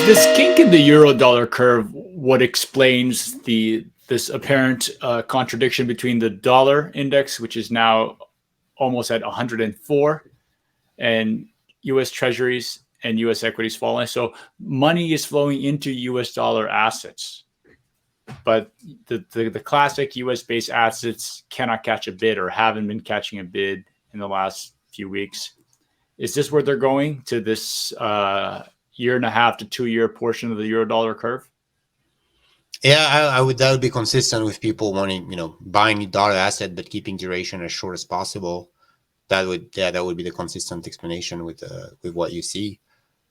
this kink in the Eurodollar curve what explains this apparent contradiction between the dollar index, which is now almost at 104, and U.S. Treasuries and U.S. equities falling? So money is flowing into U.S. dollar assets, but the classic U.S.-based assets cannot catch a bid or haven't been catching a bid in the last few weeks. Is this where they're going, to this year and a half to 2 year portion of the Eurodollar curve? Yeah, I would. That would be consistent with people wanting, buying dollar asset but keeping duration as short as possible. That would be the consistent explanation with what you see,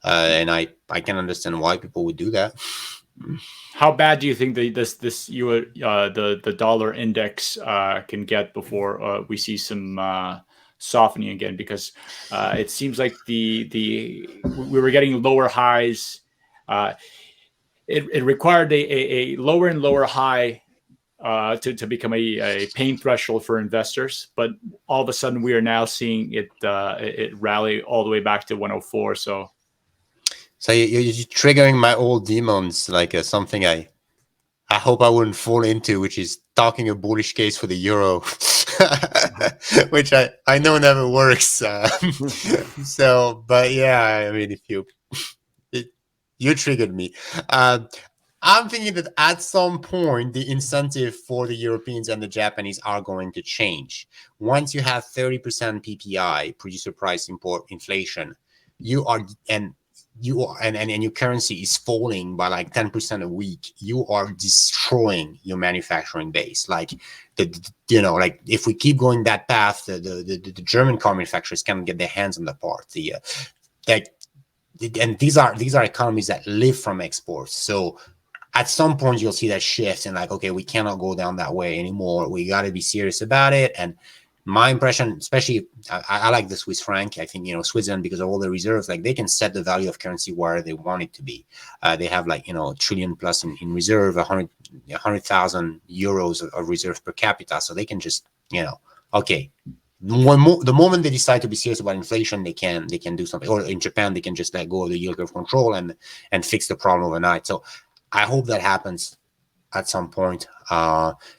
and I can understand why people would do that. How bad do you think the dollar index can get before we see some softening again? Because it seems like we were getting lower highs. It required a lower and lower high to become a pain threshold for investors, but all of a sudden we are now seeing it rally all the way back to 104. So you're triggering my old demons, like something I hope I wouldn't fall into, which is talking a bullish case for the euro, which I know never works. But yeah, I mean, if you triggered me. I'm thinking that at some point, the incentive for the Europeans and the Japanese are going to change. Once you have 30% PPI, producer price import inflation, and your currency is falling by like 10% a week, you are destroying your manufacturing base. Like like if we keep going that path, the German car manufacturers can't get their hands on the part. And these are economies that live from exports. So at some point you'll see that shift and like, okay, we cannot go down that way anymore. We got to be serious about it. And my impression, especially, I like the Swiss franc. I think, Switzerland, because of all the reserves, like they can set the value of currency where they want it to be. They have like, $1 trillion plus in reserve, 100,000 euros of reserve per capita. So they can just, okay. The moment they decide to be serious about inflation, they can do something. Or in Japan, they can just let go of the yield curve control and fix the problem overnight. So I hope that happens at some point,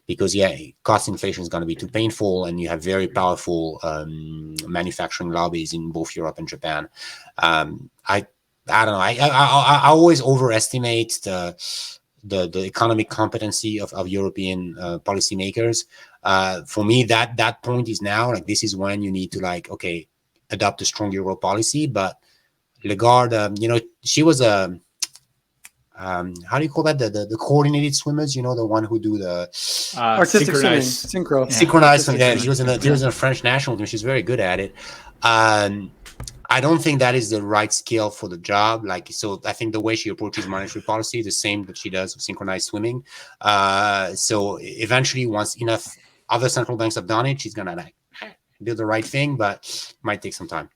because cost inflation is going to be too painful, and you have very powerful manufacturing lobbies in both Europe and Japan. I don't know. I always overestimate the economic competency of European policymakers. For me, that point is now. Like, this is when you need to adopt a strong euro policy. But Lagarde, she was a how do you call that? The coordinated swimmers, the one who do the artistic swimming, synchro. Synchronized. Yeah, she was in a French national team. She's very good at it. I don't think that is the right skill for the job. So I think the way she approaches monetary policy is the same that she does with synchronized swimming. So eventually, once enough other central banks have done it, she's gonna do the right thing, but it might take some time.